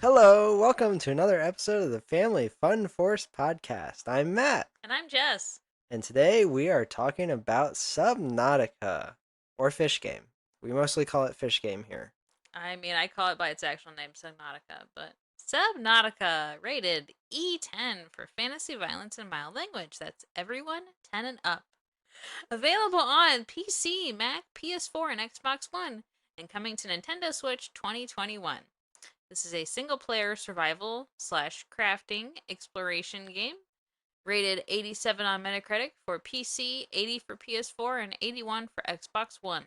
Hello, welcome to another episode of the Family Fun Force podcast. I'm Matt, And I'm Jess. and today we are talking about Subnautica, or Fish Game. We mostly call it Fish Game here. I call it by its actual name, Subnautica, but Subnautica, rated E10 for fantasy, violence, and mild language. That's everyone 10 and up. Available on PC, Mac, PS4, and Xbox One, and coming to Nintendo Switch 2021. This is a single player survival slash crafting exploration game. Rated 87 on Metacritic for PC, 80 for PS4, and 81 for Xbox One.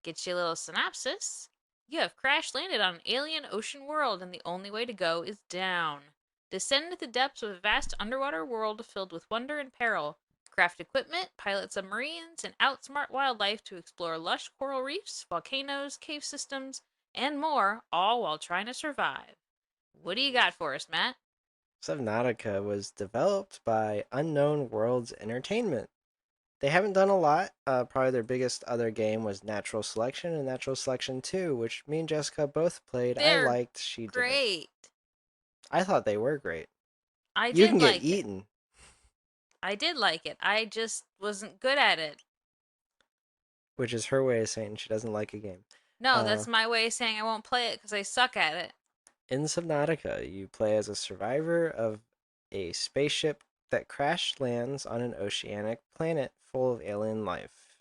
Get you a little synopsis. You have crash landed on an alien ocean world, and the only way to go is down. Descend into the depths of a vast underwater world filled with wonder and peril. Craft equipment, pilot submarines, and outsmart wildlife to explore lush coral reefs, volcanoes, cave systems, and more, all while trying to survive. What do you got for us, Matt? Subnautica was developed by Unknown Worlds Entertainment. They haven't done a lot. Probably their biggest other game was Natural Selection and Natural Selection 2, which me and Jessica both played. I They're liked, she didn't. great. I thought they were great. I You did can get like it. eaten, I did like it. I just wasn't good at it. which is her way of saying she doesn't like a game. No, Uh, that's my way of saying I won't play it because I suck at it. In Subnautica, you play as a survivor of a spaceship that crash lands on an oceanic planet full of alien life.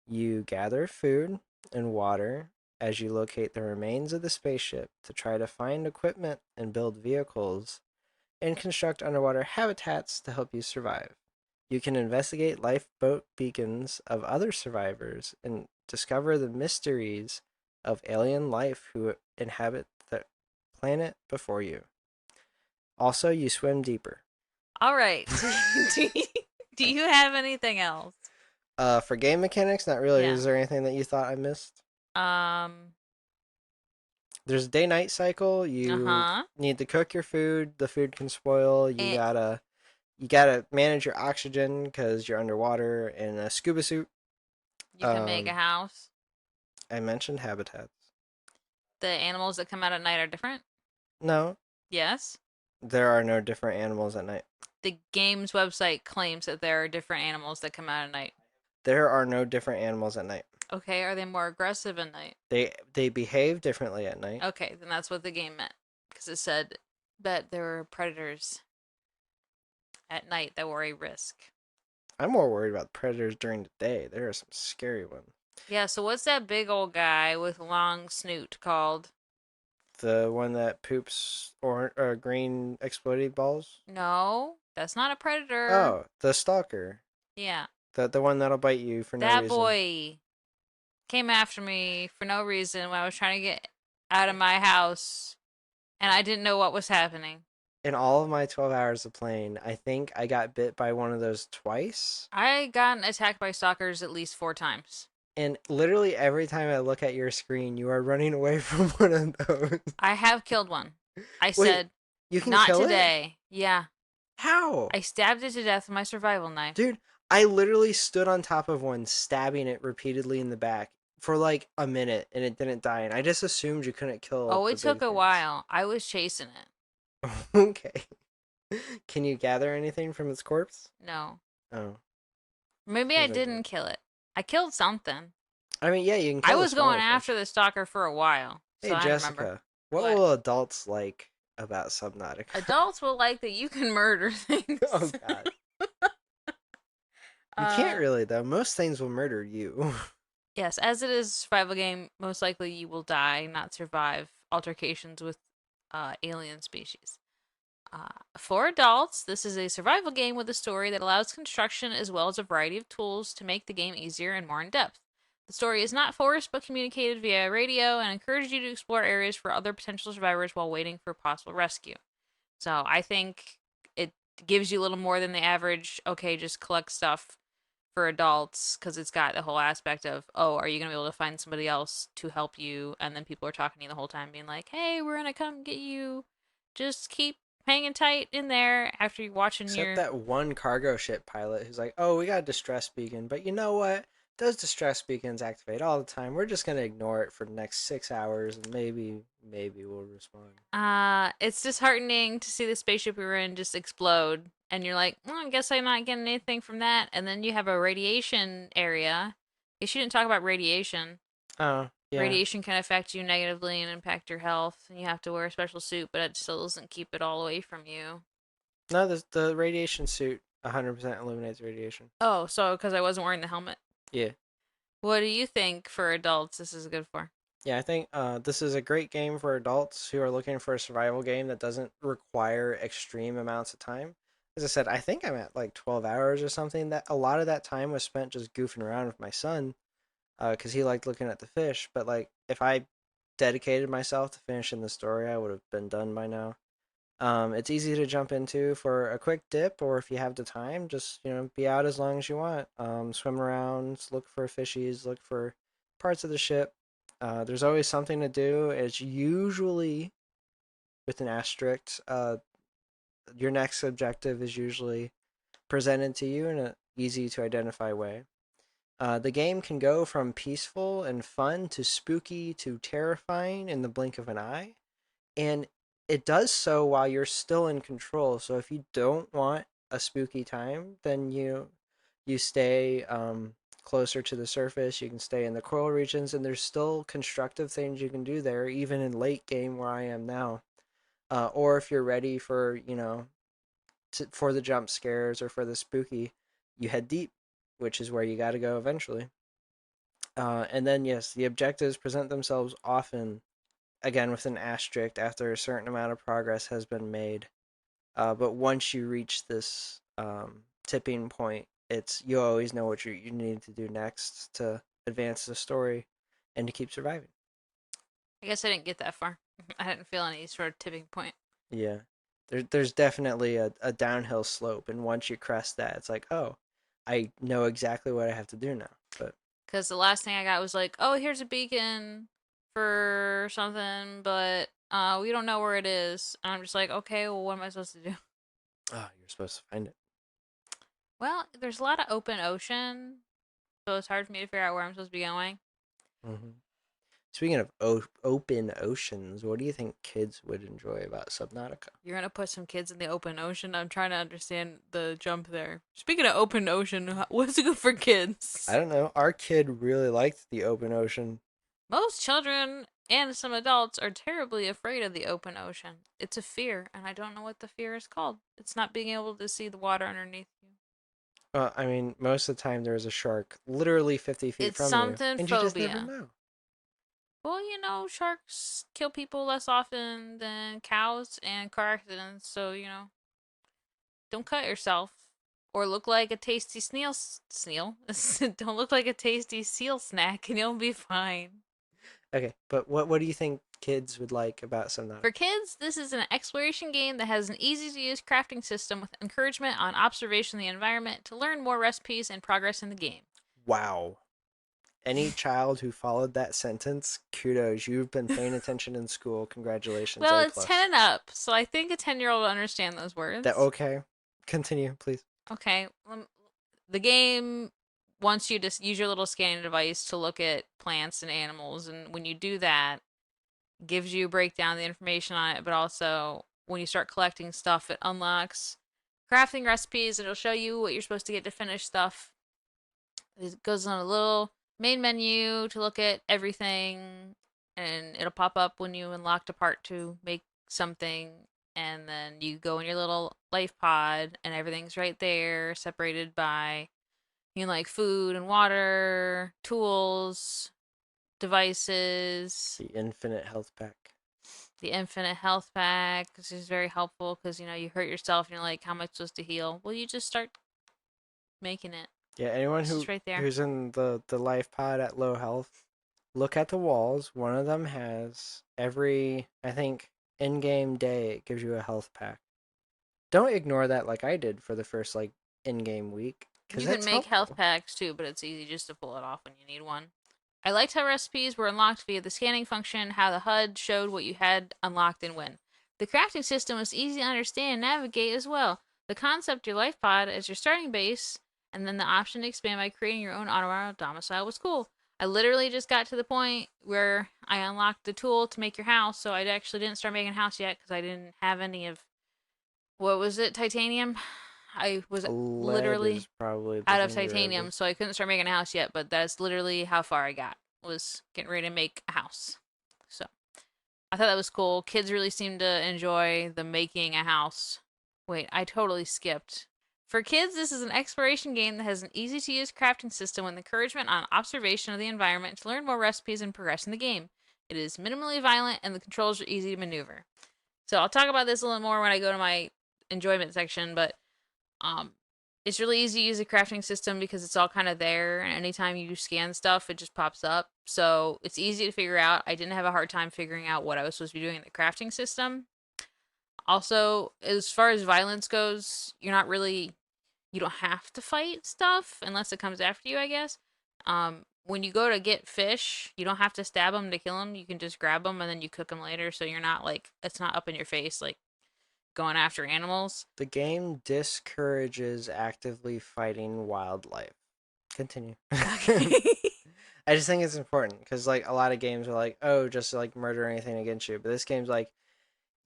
You gather food and water as you locate the remains of the spaceship to try to find equipment and build vehicles and construct underwater habitats to help you survive. You can investigate lifeboat beacons of other survivors and discover the mysteries of alien life who inhabit the planet before you. Also, you swim deeper. All right. Do you have anything else? For game mechanics, not really. Yeah. Is there anything that you thought I missed? Um. There's a day-night cycle. Uh You huh. need to cook your food. The food can spoil. You And gotta you gotta manage your oxygen because you're underwater in a scuba suit. you can make a Um, house. I mentioned habitats. The animals that come out at night are different. No, Yes. there are no different animals at night. The game's website claims that there are different animals that come out at night. There are no different animals at night. Okay. Are they more aggressive at night? They behave differently at night. Okay, then that's what the game meant because it said that there were predators at night that were a risk. I'm more worried about predators during the day. There are some scary ones. Yeah. So what's that big old guy with long snoot called? The one that poops or green exploded balls. No, that's not a predator. Oh, the stalker. Yeah, The one that'll bite you for no that reason. boy came after me for no reason when I was trying to get out of my house and I didn't know what was happening. In all of my 12 hours of playing, I think I got bit by one of those twice. I got attacked by stalkers at least 4 times. And literally every time I look at your screen, you are running away from one of those. I have killed one. I Wait, said, you can not kill it? today. Yeah, How? I stabbed it to death with my survival knife. Dude, I literally stood on top of one, stabbing it repeatedly in the back for like a minute, and it didn't die. And I just assumed you couldn't kill Oh, the it took big a things. while. I was chasing it. Okay. Can you gather anything from its corpse? No. Oh, Maybe I seems like didn't it. kill it. I killed something. I mean, yeah, you can I kill the was going smaller after fish. the stalker for a while, so Hey, I don't remember. Jessica, what What? will adults like about Subnautica? Adults will like that you can murder Oh things. God, you can't uh, really though. Most things will murder you. yes, as it is a survival game, most likely you will die, not survive altercations with alien species. For adults, this is a survival game with a story that allows construction as well as a variety of tools to make the game easier and more in depth. The story is not forced but communicated via radio and encourages you to explore areas for other potential survivors while waiting for possible rescue. So I think it gives you a little more than the average, okay, just collect stuff for adults because it's got the whole aspect of, oh, are you going to be able to find somebody else to help you? And then people are talking to you the whole time, being like, hey, we're going to come get you. Just keep hanging tight in there after you're watching Except your. that one cargo ship pilot who's like, "Oh, we got a distress beacon, but you know what? those distress beacons activate all the time. We're just gonna ignore it for the next 6 hours, and maybe we'll respond. It's disheartening to see the spaceship we were in just explode, and you're like, well, I guess I'm not getting anything from that. And then you have a radiation area. You shouldn't talk about radiation. Oh yeah, Radiation can affect you negatively and impact your health, and you have to wear a special suit, but it still doesn't keep it all away from you. no, the radiation suit 100% eliminates radiation. Oh, so because I wasn't wearing the helmet. Yeah, What do you think for adults this is good for? yeah. I think this is a great game for adults who are looking for a survival game that doesn't require extreme amounts of time. As I said, I think I'm at like 12 hours or something. That a lot of that time was spent just goofing around with my son, because he liked looking at the fish. But like, if I dedicated myself to finishing the story, I would have been done by now. It's easy to jump into for a quick dip, or if you have the time, just be out as long as you want. Swim around, look for fishies, look for parts of the ship. There's always something to do. It's usually with an asterisk. Your next objective is usually presented to you in an easy to identify way. The game can go from peaceful and fun to spooky to terrifying in the blink of an eye, and it does so while you're still in control. So if you don't want a spooky time, then you stay closer to the surface. You can stay in the coral regions, and there's still constructive things you can do there, even in late game where I am now. Or if you're ready for for the jump scares or for the spooky, you head deep, which is where you got to go eventually. And then yes, the objectives present themselves often again with an asterisk after a certain amount of progress has been made. But once you reach this tipping point, you always know what you need to do next to advance the story and to keep surviving. I guess I didn't get that far. I didn't feel any sort of tipping point. Yeah, there's definitely a downhill slope, and once you crest that, it's like, oh, I know exactly what I have to do now. But Because the last thing I got was like, oh, here's a beacon for something, but we don't know where it is. And I'm just like, okay, well, what am I supposed to do? oh, you're supposed to find it. Well, there's a lot of open ocean, so it's hard for me to figure out where I'm supposed to be going. Hmm. Speaking of open oceans, what do you think kids would enjoy about Subnautica? You're gonna put some kids in the open ocean. I'm trying to understand the jump there. Speaking of open ocean, what's good for I kids? don't know. Our kid really liked the open ocean. Most children and some adults are terribly afraid of the open ocean. It's a fear, and I don't know what the fear is called. It's not being able to see the water underneath you. Well, I mean, most of the time there's a shark literally 50 feet It's from you, something and you just never phobia. know. Well, sharks kill people less often than cows and car accidents, so, don't cut yourself. Or look like a tasty snail. Don't look like a tasty seal snack and you'll be fine. Okay, but what do you think kids would like about For Subnautica? kids, this is an exploration game that has an easy to use crafting system with encouragement on observation of the environment to learn more recipes and progress in the game. Wow. Any child who followed that sentence, kudos. You've been paying attention in school. Congratulations, Well, A it's 10 plus. and up, so I think a 10-year-old will understand those That words. okay? Continue, please. Okay, the game wants you to use your little scanning device to look at plants and animals, and when you do that, it gives you a breakdown of the information on it, but also when you start collecting stuff, it unlocks crafting recipes, and it'll show you what you're supposed to get to finish stuff. It goes on a little main menu to look at everything, and it'll pop up when you unlocked a part to make something, and then you go in your little life pod, and everything's right there, separated by like food and water, tools, devices, The infinite health pack. the infinite health pack, which is very helpful because you hurt yourself and you're like, how am I supposed to heal? Well, you just start making it. Yeah, anyone It's just right there. who's in the life pod at low health, look at the walls. One of them has every, I think, in-game day it gives you a health pack. Don't ignore that like I did for the first like in-game week, because You can that's make health helpful. packs too, but it's easy just to pull it off when you need one. I liked how recipes were unlocked via the scanning function, how the HUD showed what you had unlocked and when. The crafting system was easy to understand and navigate as well. The concept your life pod as your starting base And then the option to expand by creating your own underwater domicile was cool. I literally just got to the point where I unlocked the tool to make your house, so I actually didn't start making a house yet because I didn't have any of what was it, titanium? I was Lead literally is probably the out of thing you were able. titanium, so I couldn't start making a house yet, but that's literally how far I got. Was getting ready to make a house. So I thought that was cool. Kids really seemed to enjoy the making a house. Wait, I totally skipped. For kids, this is an exploration game that has an easy to use crafting system with encouragement on observation of the environment to learn more recipes and progress in the game. It is minimally violent and the controls are easy to maneuver. So I'll talk about this a little more when I go to my enjoyment section, but um it's really easy to use a crafting system because it's all kind of there, and anytime you scan stuff, it just pops up. So it's easy to figure out. I didn't have a hard time figuring out what I was supposed to be doing in the crafting system. Also, as far as violence goes, you don't have to fight stuff unless it comes after you, I guess. When you go to get fish, you don't have to stab them to kill them. You can just grab them and then you cook them later, so you're not like it's not up in your face like going after animals. The game discourages actively fighting wildlife. Continue. Okay. I just think it's important because like a lot of games are like, oh, just like murder anything against you, but this game's like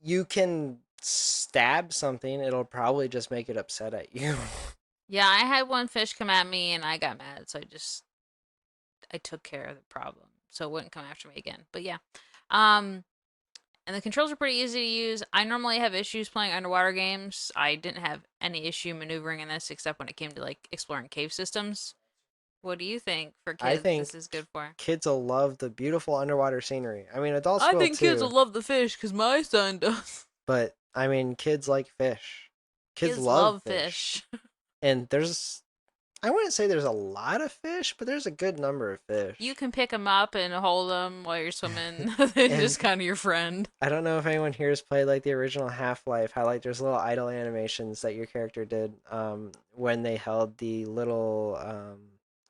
you can stab something, it'll probably just make it upset at you. Yeah, I had one fish come at me and I got mad, so I took care of the problem, so it wouldn't come after me again. But yeah, um, and the controls are pretty easy to use. I normally have issues playing underwater games. I didn't have any issue maneuvering in this except when it came to like exploring cave systems. What do you think for I kids this think is good for? kids will love the beautiful underwater scenery. I mean, adults I will think kids will too, love the fish because my son does. but I mean, kids like fish. Kids Kids love love fish. fish. And I wouldn't say there's a lot of fish, but there's a good number of You fish. can pick them up and hold them while you're swimming. They're just And kind of your friend. I don't know if anyone here has played like the original Half-Life, how like there's little idle animations that your character did when they held the little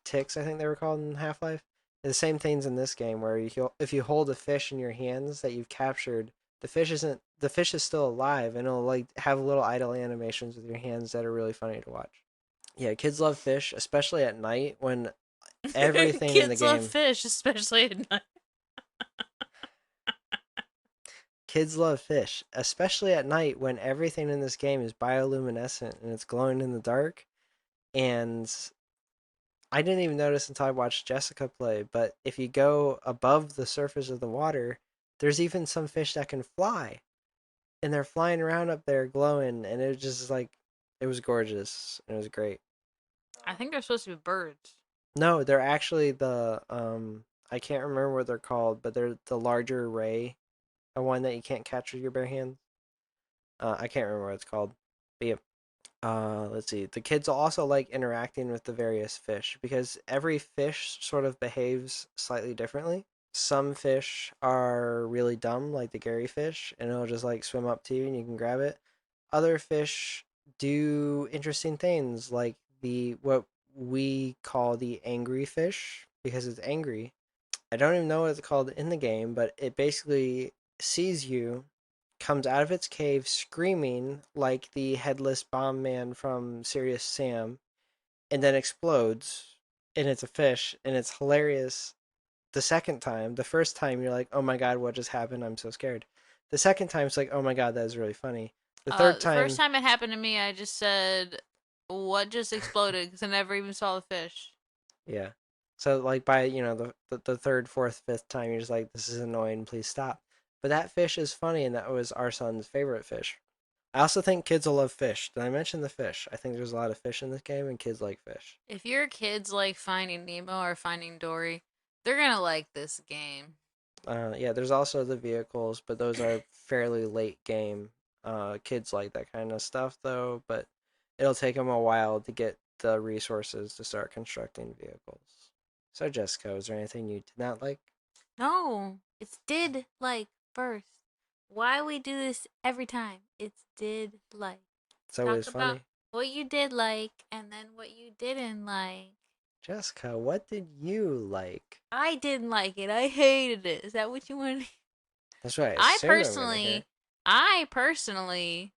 ticks, I think they were called in Half-Life. The same things in this game where if you hold a fish in your hands that you've captured, the fish is still alive and it'll like have little idle animations with your hands that are really funny to watch. Yeah, kids love fish, especially at night when everything in the Kids love game fish, especially at night. Kids love fish, especially at night when everything in this game is bioluminescent and it's glowing in the dark. And I didn't even notice until I watched Jessica play, but if you go above the surface of the water, there's even some fish that can fly. And they're flying around up there glowing, and it was just like, it was gorgeous. And it was great. I think they're supposed to be birds. No, they're actually I can't remember what they're called, but they're the larger ray, the one that you can't catch with your bare hands. I can't remember what it's called. But yeah, let's see. The kids also like interacting with the various fish because every fish sort of behaves slightly differently. Some fish are really dumb, like the Gary fish, and it'll just like swim up to you and you can grab it. Other fish do interesting things, like the what we call the angry fish because it's angry. I don't even know what it's called in the game, but it basically sees you, comes out of its cave screaming like the headless bomb man from Serious Sam, and then explodes. And it's a fish, and it's hilarious the second time. The first time, you're like, oh my god, what just happened? I'm so scared. The second time, it's like, oh my god, that is really funny. The third The first time, time it happened to me, I just said, "What just exploded?" Because I never even saw the fish. yeah. So, like, by, the third, fourth, fifth time, you're just like, this is annoying, please stop. But that fish is funny, and that was our son's favorite fish. I also think kids will love fish. Did I mention the fish? I think there's a lot of fish in this game, and kids like fish. If your kids like Finding Nemo or Finding Dory, they're gonna like this game. Yeah, there's also the vehicles, but those are fairly late game. Kids like that kind of stuff, though, but it'll take them a while to get the resources to start constructing vehicles. So, Jessica, is there anything you did not like? No, it's did like first. Why we do this every time? It's did like. It's Talk always about funny. what you did like and then what you didn't like. Jessica, what did you like? I didn't like it. I hated it. Is that what you want? That's what I I assumed I'm gonna hear. personally, I personally,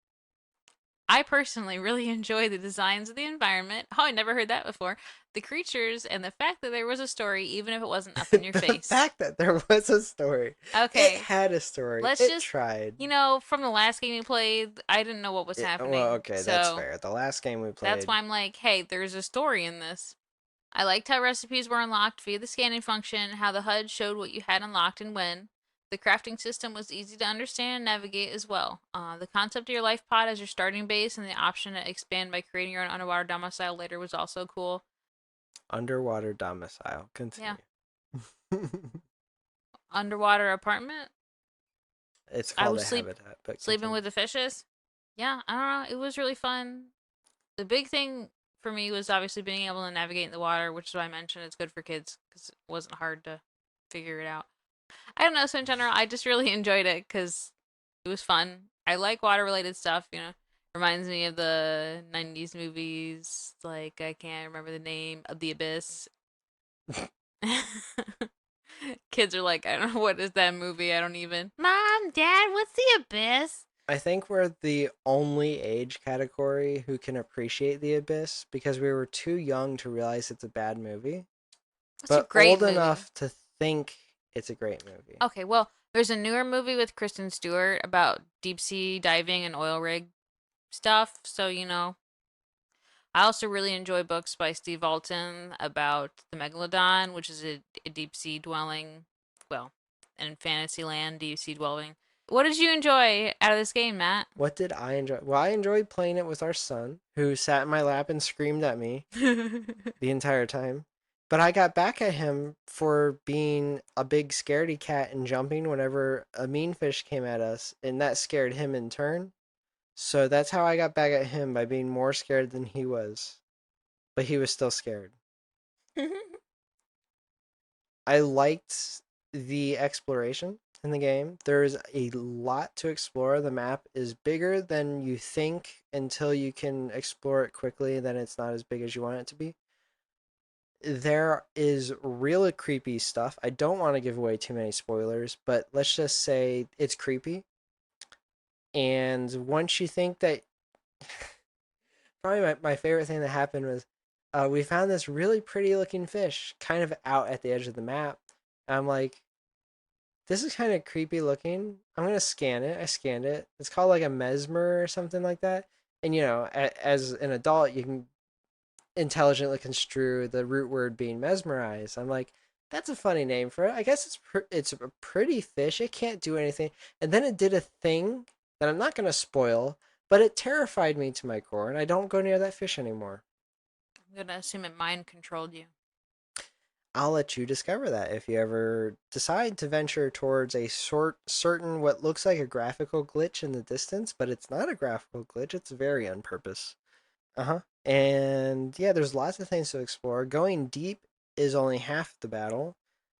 I personally really enjoy the designs of the environment. Oh, I never heard that before. The creatures and the fact that there was a story, even if it wasn't up in your The face. fact that there was a story, it Okay, had a story, let's it just, tried. from the last game we played, I didn't know what was Well, happening. okay, that's So fair. The last game we that's played, why I'm like, hey, there's a story in this. I liked how recipes were unlocked via the scanning function, how the HUD showed what you had unlocked and when. The crafting system was easy to understand and navigate as well. The concept of your life pod as your starting base and the option to expand by creating your own underwater domicile later was also cool. underwater domicile. Yeah. Continue. Underwater apartment. It's I called was a habitat, but sleeping continue. with the fishes. Yeah, I don't know. It was really fun. The big thing for me was obviously being able to navigate in the water, which is why I mentioned it's good for kids because it wasn't hard to figure it out. I don't know. So in general, I just really enjoyed it because it was fun. I like water related stuff. Reminds me of the '90s movies. Like I can't remember the name of the Abyss. Kids are like, I don't know what is that movie. I don't even. Mom, Dad, what's the Abyss? I think we're the only age category who can appreciate The Abyss because we were too young to realize it's a bad movie, It's a but great old movie. enough to think it's a great movie. Okay, well, there's a newer movie with Kristen Stewart about deep sea diving and oil rig stuff. So I also really enjoy books by Steve Alton about the Megalodon, which is a deep sea dwelling, well, in Fantasyland, deep sea dwelling. What did you enjoy out of this game, Matt? What did I enjoy? Well, I enjoyed playing it with our son, who sat in my lap and screamed at me the entire time. But I got back at him for being a big scaredy cat and jumping whenever a mean fish came at us, and that scared him in turn. So that's how I got back at him by being more scared than he was. But he was still scared. I liked the exploration in the game. There's a lot to explore. The map is bigger than you think until you can explore it quickly, then it's not as big as you want it to be. There is really creepy stuff. I don't want to give away too many spoilers, but let's just say it's creepy. And once you think that, probably my favorite thing that happened was we found this really pretty looking fish kind of out at the edge of the map. I'm like, this is kind of creepy looking. I'm gonna scan it. I scanned it. It's called like a mesmer or something like that. And as an adult, you can intelligently construe the root word being mesmerized. I'm like, that's a funny name for it. I guess it's a pretty fish. It can't do anything. And then it did a thing that I'm not gonna spoil, but it terrified me to my core, and I don't go near that fish anymore. I'm gonna assume it mind controlled you. I'll let you discover that if you ever decide to venture towards a certain what looks like a graphical glitch in the distance, but it's not a graphical glitch. It's very on purpose. Uh-huh. And yeah, there's lots of things to explore. Going deep is only half the battle.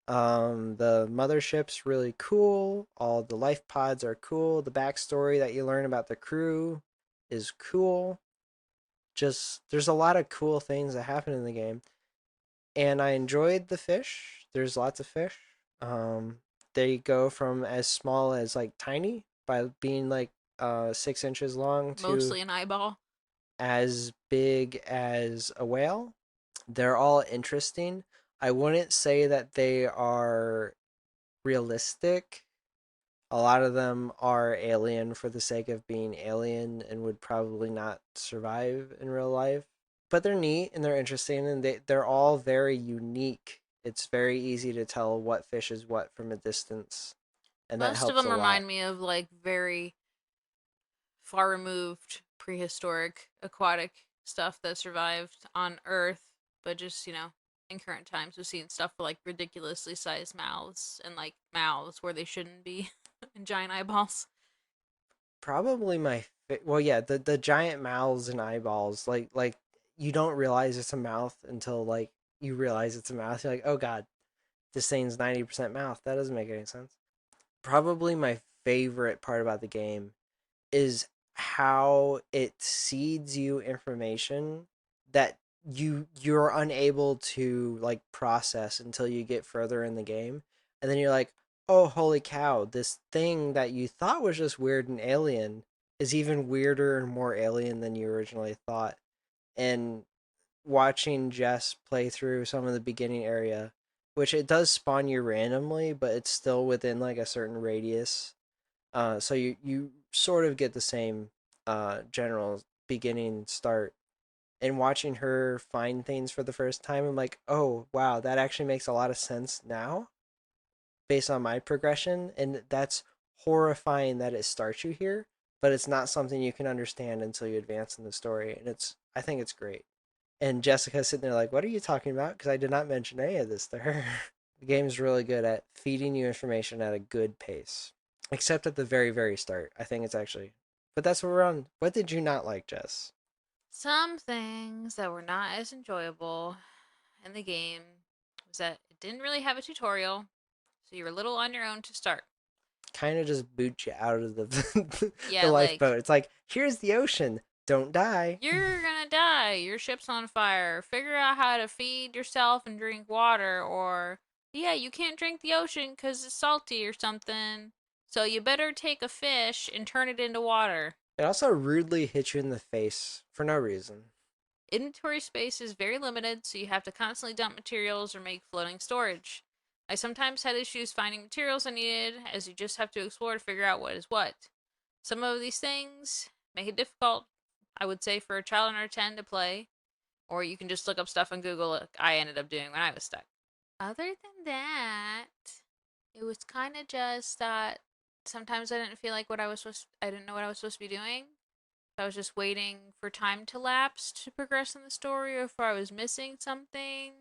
The mothership's really cool. All the life pods are cool. The backstory that you learn about the crew is cool. Just there's a lot of cool things that happen in the game, and I enjoyed the fish. There's lots of fish. Um, they go from as small as like tiny by being like 6 inches long to Mostly an eyeball. as big as a whale. They're all interesting. I wouldn't say that they are realistic. A lot of them are alien for the sake of being alien and would probably not survive in real life. But they're neat and they're interesting and they're all very unique. It's very easy to tell what fish is what from a distance, and that Most of helps a them lot. remind me of like very far removed prehistoric aquatic stuff that survived on Earth, but just, in current times we've seen stuff with like ridiculously sized mouths and like mouths where they shouldn't be and giant eyeballs. Probably well, yeah, the giant mouths and eyeballs, like you don't realize it's a mouth until like you realize it's a mouth. You're like, oh god, this thing's 90% mouth. That doesn't make any sense. Probably my favorite part about the game is how it seeds you information that you're unable to like process until you get further in the game, and then you're like, oh holy cow, this thing that you thought was just weird and alien is even weirder and more alien than you originally thought. And watching Jess play through some of the beginning area, which it does spawn you randomly, but it's still within like a certain radius. So you sort of get the same general beginning start. And watching her find things for the first time, I'm like, oh wow, that actually makes a lot of sense now based on my progression, and that's horrifying that it starts you here, but it's not something you can understand until you advance in the story, and I think it's great. And Jessica's sitting there like, "What are you talking about?" Because I did not mention any of this to her. The game's really good at feeding you information at a good pace, except at the very, very start. I think it's actually, but that's what we're on. What did you not like, Jess? Some things that were not as enjoyable in the game was that it didn't really have a tutorial, so you were a little on your own to start. Kind of just boot you out of the the Yeah, like lifeboat. It's like, here's the ocean. Don't die. you're gonna die, your ship's on fire, figure out how to feed yourself and drink water, or yeah, you can't drink the ocean because it's salty or something, so you better take a fish and turn it into water. It also rudely hits you in the face for no reason. Inventory space is very limited, so you have to constantly dump materials or make floating storage. I sometimes had issues finding materials I needed, as you just have to explore to figure out what is what. Some of these things make it difficult, I would say, for a child under 10 to play, or you can just look up stuff on Google, like I ended up doing when I was stuck. Other than that, it was kind of just that sometimes I didn't feel like I didn't know what I was supposed to be doing. I was just waiting for time to lapse to progress in the story, or if I was missing something.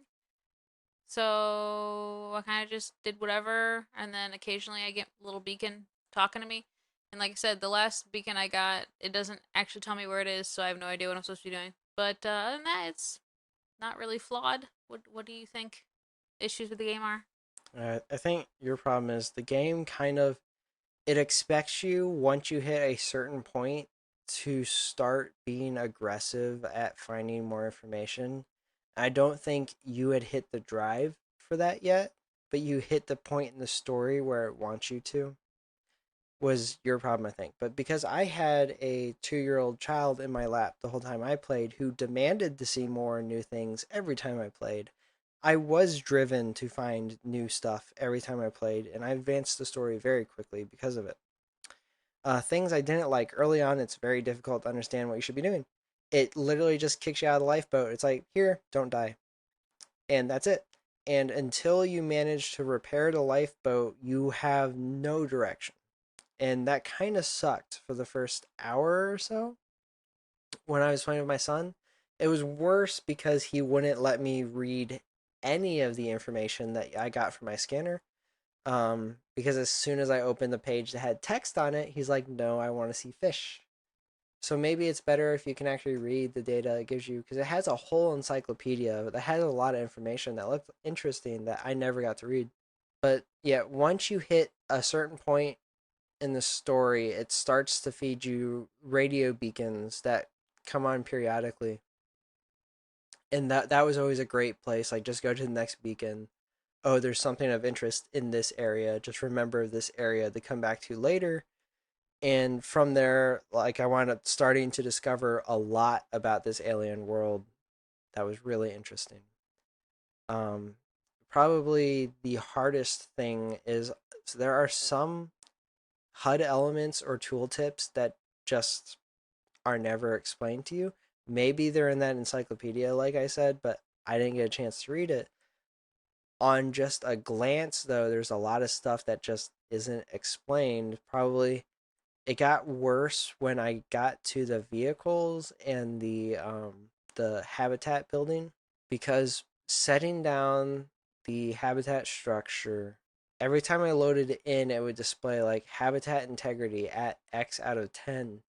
So I kind of just did whatever, and then occasionally I get a little beacon talking to me. And like I said, the last beacon I got, it doesn't actually tell me where it is, so I have no idea what I'm supposed to be doing. But other than that, it's not really flawed. What do you think issues with the game are? I think your problem is the game kind of it expects you once you hit a certain point to start being aggressive at finding more information. I don't think you had hit the drive for that yet, but you hit the point in the story where it wants you to. Was your problem, I think. But because I had a 2 year old child in my lap the whole time I played who demanded to see more new things every time I played, I was driven to find new stuff every time I played, and I advanced the story very quickly because of it. Things I didn't like early on, it's very difficult to understand what you should be doing. It literally just kicks you out of the lifeboat. It's like, here, don't die. And that's it. And until you manage to repair the lifeboat, you have no direction, and that kind of sucked for the first hour or so when I was playing with my son. It was worse because he wouldn't let me read any of the information that I got from my scanner. Because as soon as I opened the page that had text on it, he's like, "No, I want to see fish." So maybe it's better if you can actually read the data it gives you because it has a whole encyclopedia that has a lot of information that looked interesting that I never got to read. But yeah, once you hit a certain point in the story, it starts to feed you radio beacons that come on periodically. And that was always a great place. Like just go to the next beacon. Oh, there's something of interest in this area. Just remember this area to come back to later. And from there, like I wound up starting to discover a lot about this alien world that was really interesting. Um, Probably the hardest thing is so there are some HUD elements or tooltips that just are never explained to you. Maybe they're in that encyclopedia, like I said, but I didn't get a chance to read it. On just a glance, though, there's a lot of stuff that just isn't explained. Probably it got worse when I got to the vehicles and the habitat building because setting down the habitat structure every time I loaded it in, it would display like habitat integrity at X out of 10.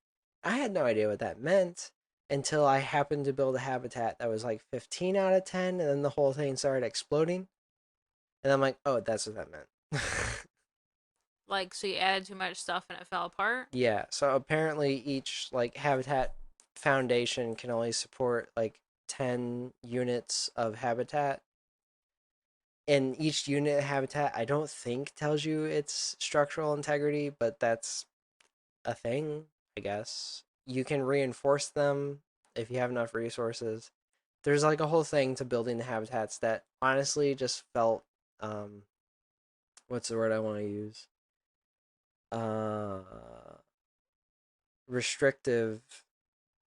I had no idea what that meant until I happened to build a habitat that was like 15 out of 10, and then the whole thing started exploding. And I'm like, oh, that's what that meant. Like, so you added too much stuff and it fell apart? Yeah, so apparently each like habitat foundation can only support like 10 units of habitat. And each unit of habitat, I don't think tells you its structural integrity, but that's a thing. I guess. You can reinforce them if you have enough resources. There's like a whole thing to building the habitats that honestly just felt um what's the word I want to use? Uh restrictive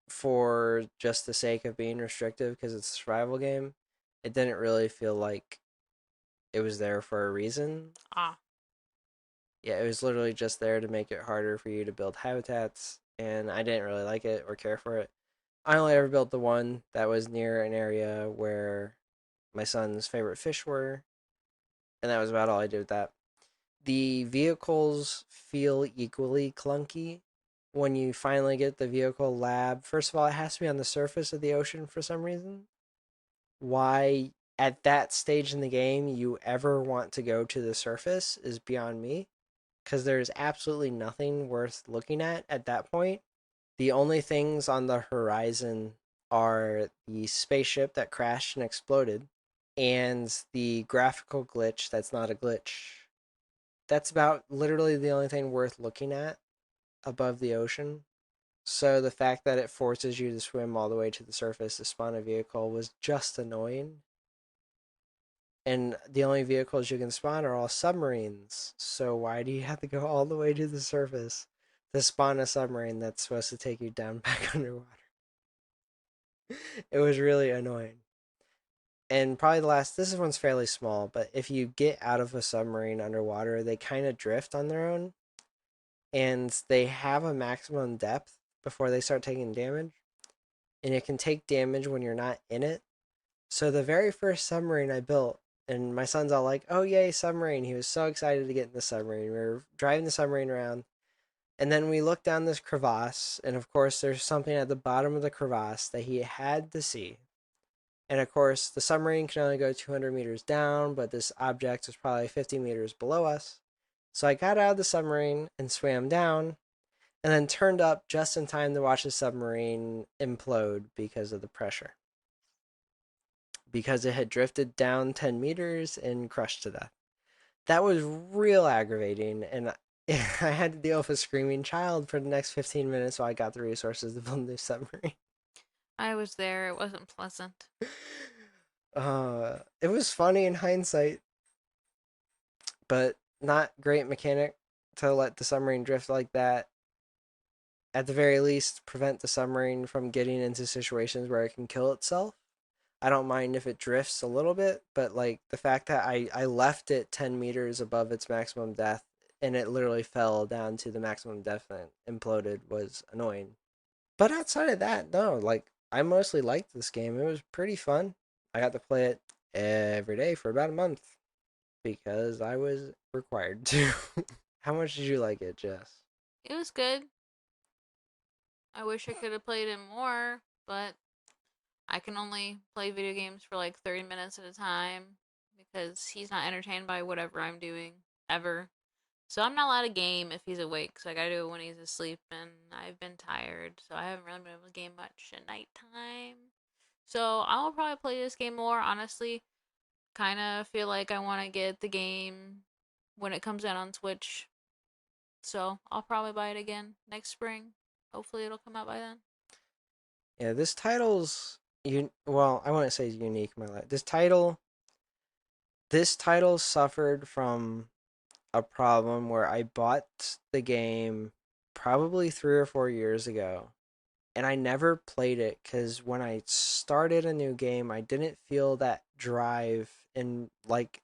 for just the sake of being restrictive because it's a survival game. It didn't really feel like it was there for a reason. Ah, Yeah, it was literally just there to make it harder for you to build habitats, and I didn't really like it or care for it. I only ever built the one that was near an area where my son's favorite fish were, and that was about all I did with that. The vehicles feel equally clunky when you finally get the vehicle lab. First of all, it has to be on the surface of the ocean for some reason. Why at that stage in the game you ever want to go to the surface is beyond me because there's absolutely nothing worth looking at that point. The only things on the horizon are the spaceship that crashed and exploded and the graphical glitch that's not a glitch. That's about literally the only thing worth looking at above the ocean. So the fact that it forces you to swim all the way to the surface to spawn a vehicle was just annoying. And the only vehicles you can spawn are all submarines. So why do you have to go all the way to the surface to spawn a submarine that's supposed to take you down back underwater? It was really annoying. And probably the last, this one's fairly small, but if you get out of a submarine underwater, they kind of drift on their own and they have a maximum depth before they start taking damage. And it can take damage when you're not in it. So the very first submarine I built, and my son's all like, "Oh yay, submarine!" He was so excited to get in the submarine. We were driving the submarine around, and then we looked down this crevasse, and of course, there's something at the bottom of the crevasse that he had to see. And of course, the submarine can only go 200 meters down, but this object was probably 50 meters below us. So I got out of the submarine and swam down, and then turned up just in time to watch the submarine implode because of the pressure. Because it had drifted down 10 meters and crushed to death. That was real aggravating, and I had to deal with a screaming child for the next 15 minutes while I got the resources to build a new submarine. I was there. It wasn't pleasant. It was funny in hindsight, but not great mechanic to let the submarine drift like that. At the very least, prevent the submarine from getting into situations where it can kill itself. I don't mind if it drifts a little bit, but like the fact that I left it 10 meters above its maximum depth and it literally fell down to the maximum depth and imploded was annoying. But outside of that, no, like I mostly liked this game. It was pretty fun. I got to play it every day for about a month because I was required to. How much did you like it, Jess? It was good. I wish I could have played it more, but I can only play video games for like 30 minutes at a time because he's not entertained by whatever I'm doing ever. So I'm not allowed to game if he's awake. So I gotta do it when he's asleep, and I've been tired, so I haven't really been able to game much at nighttime. So I'll probably play this game more. Honestly, kind of feel like I want to get the game when it comes out on Switch. So I'll probably buy it again next spring. Hopefully it'll come out by then. Yeah, this title's well, I wouldn't say unique in my life. This title suffered from a problem where I bought the game probably 3 or 4 years ago, and I never played it because when I started a new game, I didn't feel that drive. And like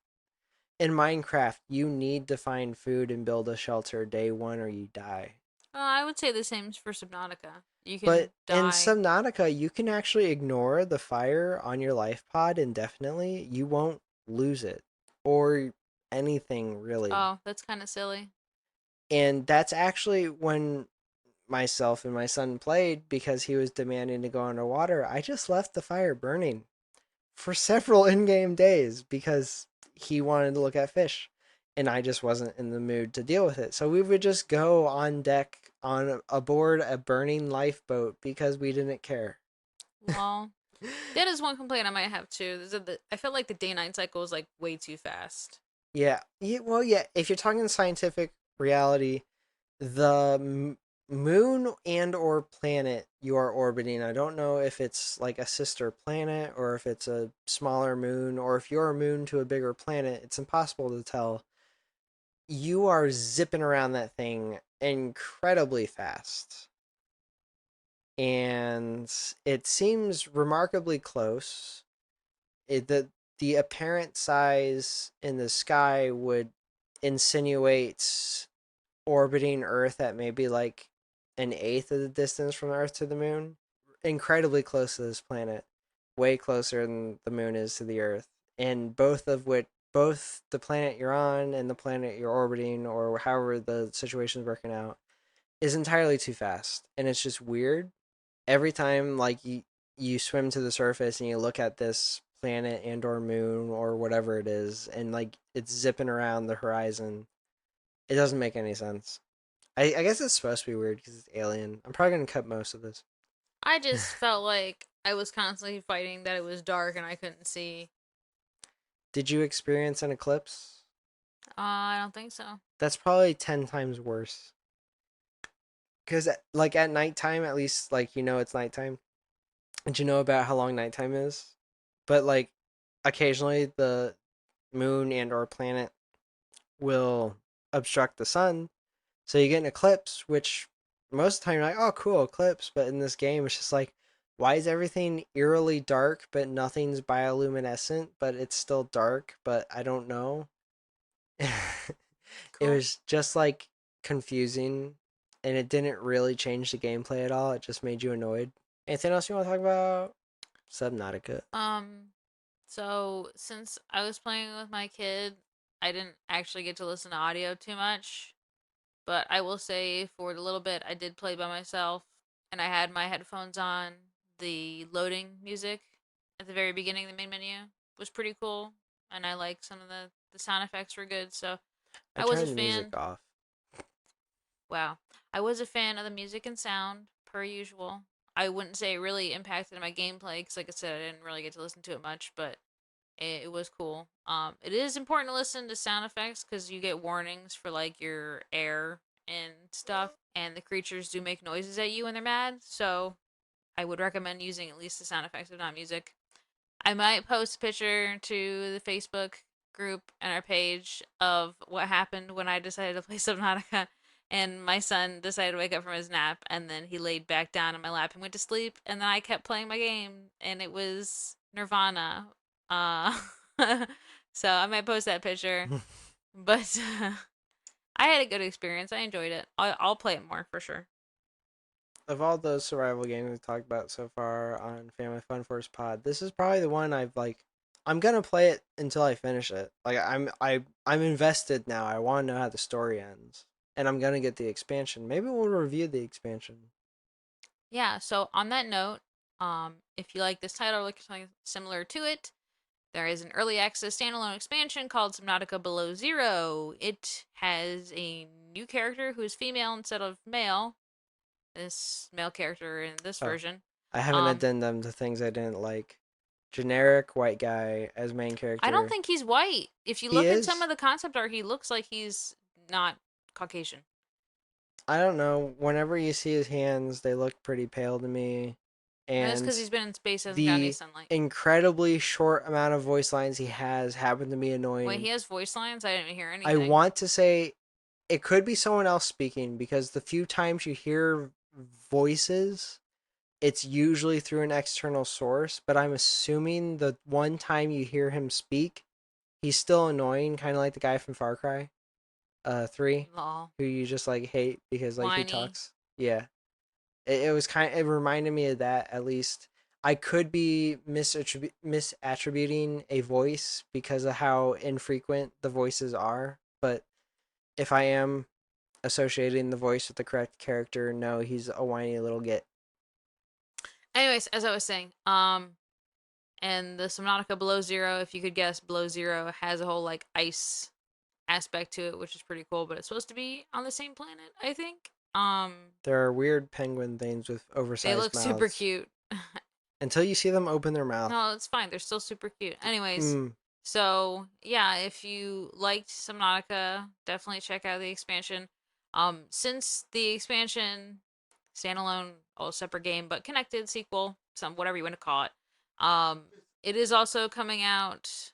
in Minecraft, you need to find food and build a shelter day one or you die. I would say the same for Subnautica. You But can in die. Subnautica, you can actually ignore the fire on your life pod indefinitely. You won't lose it or anything really. Oh, that's kind of silly. And that's actually when myself and my son played because he was demanding to go underwater. I just left the fire burning for several in-game days because he wanted to look at fish and I just wasn't in the mood to deal with it. So we would just go on deck on aboard a burning lifeboat because we didn't care. Well, that is one complaint I might have too. I feel like the day night cycle is like way too fast. Yeah. Yeah, well, yeah, if you're talking scientific reality, the moon and or planet you are orbiting. I don't know if it's like a sister planet or if it's a smaller moon or if you're a moon to a bigger planet. It's impossible to tell. You are zipping around that thing incredibly fast. And it seems remarkably close. The apparent size in the sky would insinuate orbiting Earth at maybe like an eighth of the distance from Earth to the moon. Incredibly close to this planet, way closer than the moon is to the Earth. And both the planet you're on and the planet you're orbiting, or however the situation's working out, is entirely too fast. And it's just weird. Every time like you swim to the surface and you look at this planet and or moon or whatever it is, and like it's zipping around the horizon, it doesn't make any sense. I guess it's supposed to be weird because it's alien. I'm probably gonna cut most of this. I just felt like I was constantly fighting that it was dark and I couldn't see. Did you experience an eclipse? I don't think so. That's probably 10 times worse. Because like at nighttime, at least like it's nighttime. And you know about how long nighttime is? But like occasionally the moon and or planet will obstruct the sun, so you get an eclipse, which most of the time you're like, oh, cool, eclipse. But in this game, it's just like, why is everything eerily dark, but nothing's bioluminescent, but it's still dark, but I don't know. It Cool. was just like confusing, and it didn't really change the gameplay at all. It just made you annoyed. Anything else you want to talk about? Subnautica. Um, so since I was playing with my kid, I didn't actually get to listen to audio too much. But I will say for the little bit I did play by myself and I had my headphones on, the loading music at the very beginning of the main menu was pretty cool. And I like some of the sound effects were good. So I I was a turned the music fan. off. Wow. I was a fan of the music and sound, per usual. I wouldn't say it really impacted my gameplay because, like I said, I didn't really get to listen to it much, but it was cool. It is important to listen to sound effects because you get warnings for like your air and stuff, and the creatures do make noises at you when they're mad. So I would recommend using at least the sound effects, if not music. I might post a picture to the Facebook group and our page of what happened when I decided to play Subnautica and my son decided to wake up from his nap and then he laid back down on my lap and went to sleep and then I kept playing my game and it was Nirvana. Uh so I might post that picture, but I had a good experience. I enjoyed it. I'll play it more for sure. Of all those survival games we've talked about so far on Family Fun Force Pod, this is probably the one I've like. I'm gonna play it until I finish it. Like I'm invested now. I want to know how the story ends, and I'm gonna get the expansion. Maybe we'll review the expansion. Yeah, so on that note, if you like this title or look for something similar to it, there is an early access standalone expansion called Subnautica Below Zero. It has a new character who is female instead of male. This male character in this Oh, version. I have an Um, addendum to things I didn't like. Generic white guy as main I don't character. think he's white. If you He look at some is. of the concept art, he looks like he's not Caucasian. I don't know. Whenever you see his hands, they look pretty pale to me, And that's because and he's been in space, hasn't got any the sunlight. incredibly short amount of voice lines he has happen to be Wait, he annoying. has voice lines? I didn't even hear I anything. want to say it could be someone else speaking because the few times you hear voices, it's usually through an external source, but I'm assuming the one time you hear him speak, he's still annoying, kind of like the guy from Far Cry 3, Lol. who you just like hate because like he Whiny. talks. Yeah. It was it reminded me of that at least. I could be misattributing a voice because of how infrequent the voices are, but if I am associating the voice with the correct character, no, he's a whiny little git. Anyways, as I was saying, and the Subnautica Below Zero, if you could guess, Below Zero has a whole like ice aspect to it, which is pretty cool. But it's supposed to be on the same planet, I think. There are weird penguin things with They oversized look super mouths. cute. Until you see them open their mouth. No, it's fine. They're still super cute. Anyways, Mm, so yeah, if you liked Subnautica, definitely check out the expansion. Since the expansion, standalone, all separate game, but connected sequel, some whatever you want to call it. Um, it is also coming out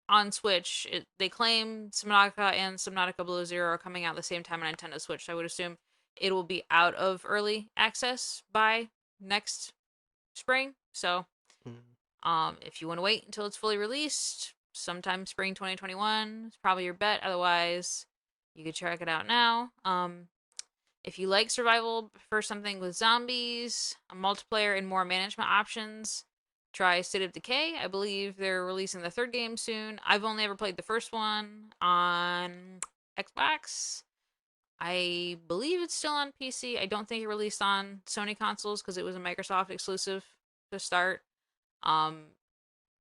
on Switch. They claim Subnautica and Subnautica Below Zero are coming out at the same time on Nintendo Switch. So I would assume it will be out of early access by next spring. So, Mm. if you want to wait until it's fully released, sometime spring 2021 is probably your bet. Otherwise, you could check it out now. If you like survival, prefer something with zombies, a multiplayer, and more management options, try State of Decay. I believe they're releasing the third game soon. I've only ever played the first one on Xbox. I believe it's still on PC. I don't think it released on Sony consoles because it was a Microsoft exclusive to start. Um,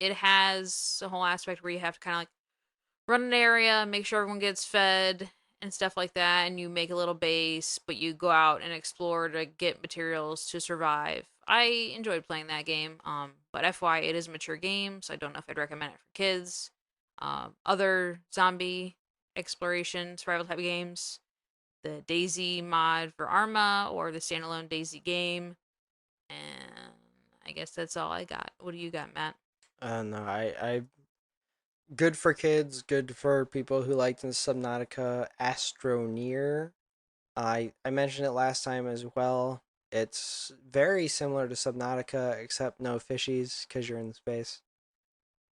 it has a whole aspect where you have to kind of like run an area, make sure everyone gets fed and stuff like that, and you make a little base, but you go out and explore to get materials to survive. I enjoyed playing that game, but FY, it is a mature game, so I don't know if I'd recommend it for kids. Other zombie exploration survival type games, the Daisy mod for Arma or the standalone Daisy game, and I guess that's all I got. What do you got, Matt? No, good for kids, good for people who liked the Subnautica Astroneer. I mentioned it last time as well. It's very similar to Subnautica, except no fishies because you're in space.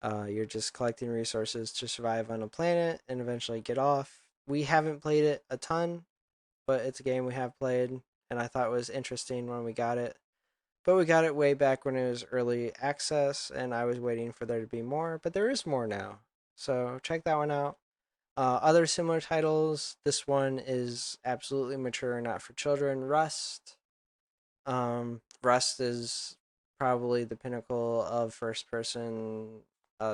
You're just collecting resources to survive on a planet and eventually get off. We haven't played it a ton, but it's a game we have played, and I thought it was interesting when we got it. But we got it way back when it was early access, and I was waiting for there to be more, but there is more now. So check that one out. Other similar titles. This one is absolutely mature, not for children. Rust. Rust is probably the pinnacle of first-person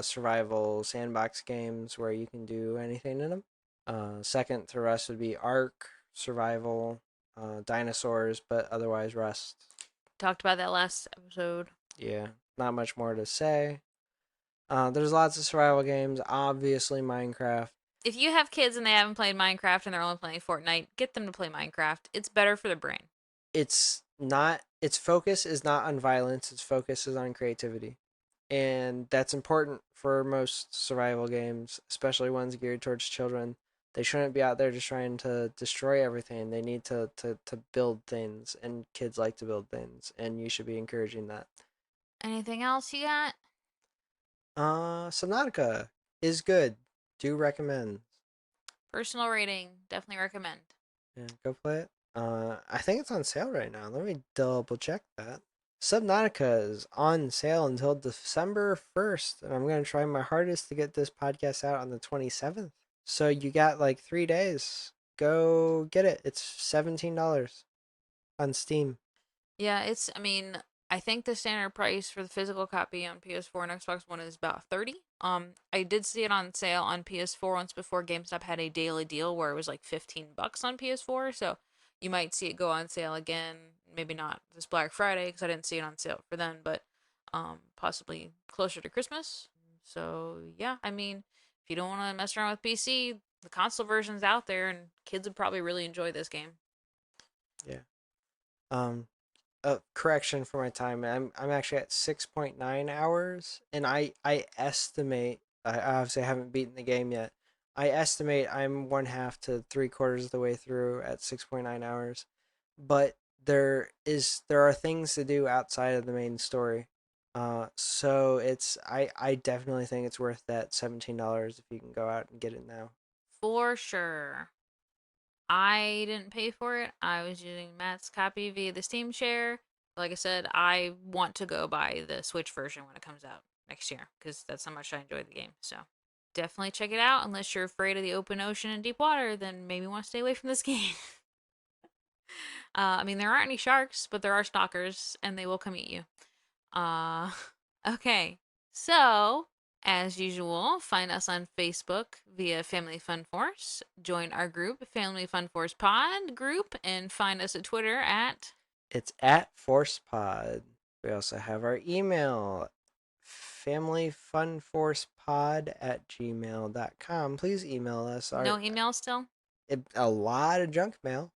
survival sandbox games where you can do anything in them. Second to Rust would be Ark, survival, dinosaurs, but otherwise Rust. Talked about that last episode. Yeah, not much more to say. There's lots of survival games. Obviously, Minecraft. If you have kids and they haven't played Minecraft and they're only playing Fortnite, get them to play Minecraft. It's better for the brain. It's not. Its focus is not on violence. Its focus is on creativity, and that's important for most survival games, especially ones geared towards children. They shouldn't be out there just trying to destroy everything. They need to build things, and kids like to build things, and you should be encouraging that. Anything else you got? Subnautica is good. Do recommend. Personal rating, definitely recommend. Yeah, go play it. I think it's on sale right now. Let me double check that. Subnautica is on sale until December 1st, and I'm going to try my hardest to get this podcast out on the 27th. So you got like 3 days. Go get it. It's $17 on Steam. Yeah, I mean, I think the standard price for the physical copy on PS4 and Xbox One is about 30. I did see it on sale on PS4 once before GameStop had a daily deal where it was like 15 bucks on PS4, so you might see it go on sale again, maybe not this Black Friday because I didn't see it on sale for then, but possibly closer to Christmas. So, yeah, I mean, if you don't want to mess around with PC, the console version's out there and kids would probably really enjoy this game. Yeah. Um, correction for my time. I'm actually at 6.9 hours, and I estimate. I obviously haven't beaten the game yet. I estimate I'm one half to three quarters of the way through at 6.9 hours, but there are things to do outside of the main story. So I definitely think it's worth that $17 if you can go out and get it now. For sure. I didn't pay for it. I was using Matt's copy via the Steam share. Like I said, I want to go buy the Switch version when it comes out next year because that's how much I enjoyed the game. So definitely check it out. Unless you're afraid of the open ocean and deep water, then maybe want to stay away from this game. I mean, there aren't any sharks, but there are stalkers, and they will come eat you. Uh, okay. So, as usual, find us on Facebook via Family Fun Force. Join our group, Family Fun Force Pod group, and find us at Twitter at It's at ForcePod. We also have our email, familyfunforcepod@gmail.com. Please email us. no email still. A lot of junk mail.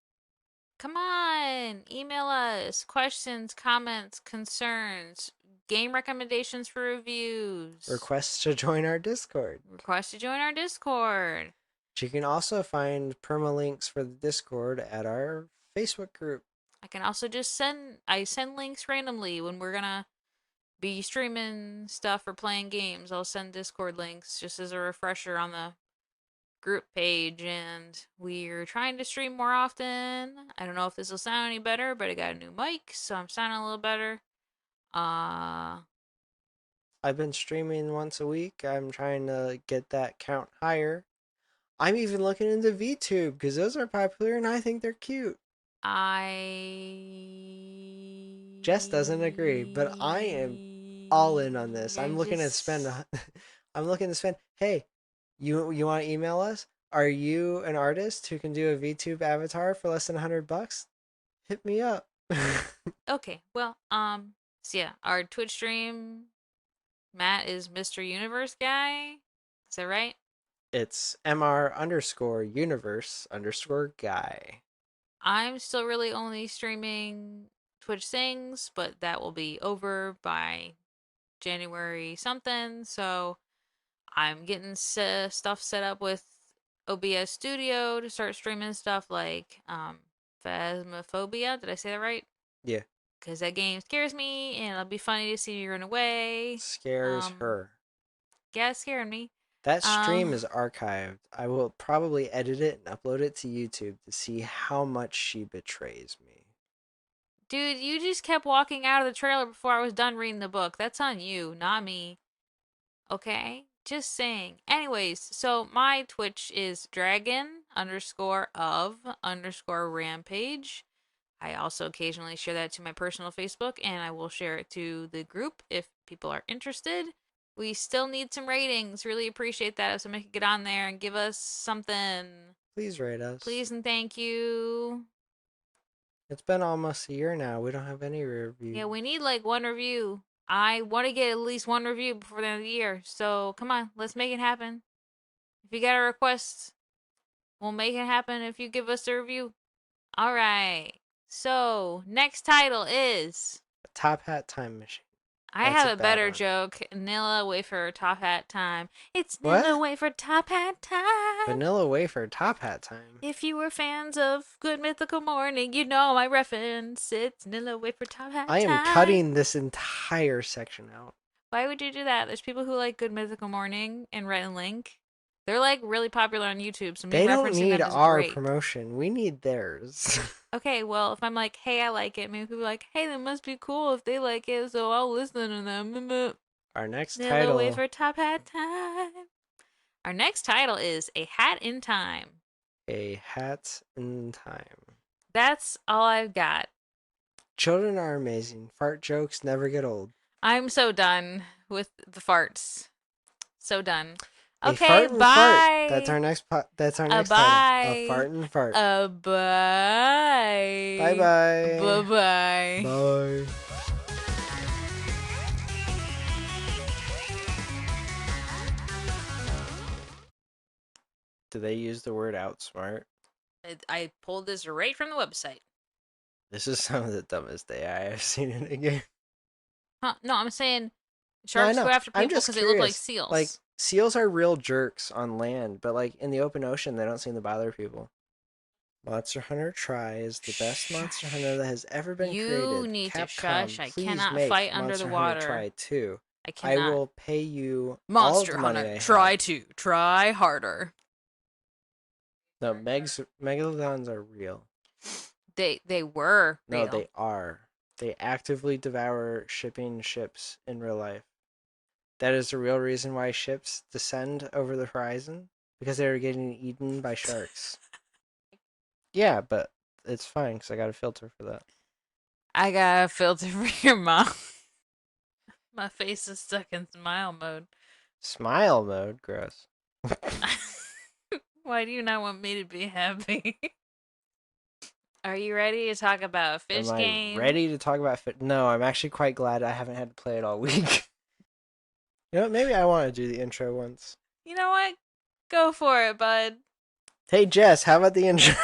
Come on, email us questions, comments, concerns, game recommendations for reviews, Requests to join our Discord. request to join our Discord. You can also find permalinks for the Discord at our Facebook group. I can also just send links randomly when we're gonna be streaming stuff or playing games. I'll send Discord links just as a refresher on the group page, and we're trying to stream more often. I don't know if this will sound any better, but I got a new mic, so I'm sounding a little better. Uh I've been streaming once a week. I'm trying to get that count higher. I'm even looking into VTube because those are popular and I think they're cute. Jess doesn't agree, but I am all in on this. I I'm looking to spend. just I'm looking to spend. Hey, you want to email us? Are you an artist who can do a VTube avatar for less than $100? Hit me up. okay. Well, so yeah, our Twitch stream, Matt is Mr. Universe guy. Is that right? It's mr_universe_guy. I'm still really only streaming Twitch things, but that will be over by January something. So I'm getting stuff set up with OBS Studio to start streaming stuff like Phasmophobia. Did I say that right? Yeah, Because that game scares me, and it'll be funny to see you run away. scares Um, her. yeah, it's scaring me. That stream Um, is archived. I will probably edit it and upload it to YouTube to see how much she betrays me. dude, you just kept walking out of the trailer before I was done reading the book. That's on you, not me. Okay? Just saying. Anyways, so my Twitch is dragon_of_rampage. I also occasionally share that to my personal Facebook, and I will share it to the group if people are interested. We still need some ratings. Really appreciate that if somebody could get on there and give us something. Please rate us. Please and thank you. It's been almost a year now. We don't have any Yeah, reviews. we need like one review. I want to get at least one review before the end of the year. So come on, let's make it happen. If you got a request, we'll make it happen if you give us a review. All right. So, next title is A Top Hat Time Machine. I That's a have a bad better one. joke. Nilla wafer top hat time. It's What? Nilla wafer top hat time. Vanilla Wafer Top Hat Time. If you were fans of Good Mythical Morning, you know my reference. It's Nilla wafer top hat I am time. cutting this entire section out. Why would you do that? There's people who like Good Mythical Morning and Rhett and Link. They're like really popular on YouTube, so me They don't referencing need them is our great. promotion. We need theirs. Okay, well, if I'm like, hey, I like it, maybe people are like, hey, that must be cool if they like it, so I'll listen to them. Our next Nilla title, wafer top hat time. Our next title is A Hat in Time. A Hat in Time. That's all I've got. Children are amazing. Fart jokes never get old. I'm so done with the farts. So done. A Okay, fart and fart. That's bye. our next. That's our A next title. A bye. fart and fart. A Bye bye. Bye bye. bye. Bye. Do they use the word outsmart? I pulled this right from the website. This is some of the dumbest AI I've seen in a game. Huh? No, I'm saying No, I sharks go know. after I'm people just because they look like curious. Like, seals. seals are real jerks on land, but like in the open ocean, they don't seem to bother people. Monster Hunter Tri is the best Monster Hunter that has ever been You created. need to shush. Capcom, I please cannot make fight under the Monster Hunter water. Tri 2. I I cannot. will pay you all of Monster the money Hunter, I have. try to. Try harder. No, Megalodons are real. They were No, real. they are. They actively devour shipping ships in real life. That is the real reason why ships descend over the horizon, because they are getting eaten by sharks. Yeah, but it's fine because I got a filter for that. I got a filter for your mom. My face is stuck in smile mode. Smile mode, gross. Why do you not want me to be happy? Are you ready to talk about a Am fish I game? ready to talk about fit? No, I'm actually quite glad I haven't had to play it all week. You know what? Maybe I want to do the intro once. You know what? Go for it, bud. Hey, Jess, how about the intro?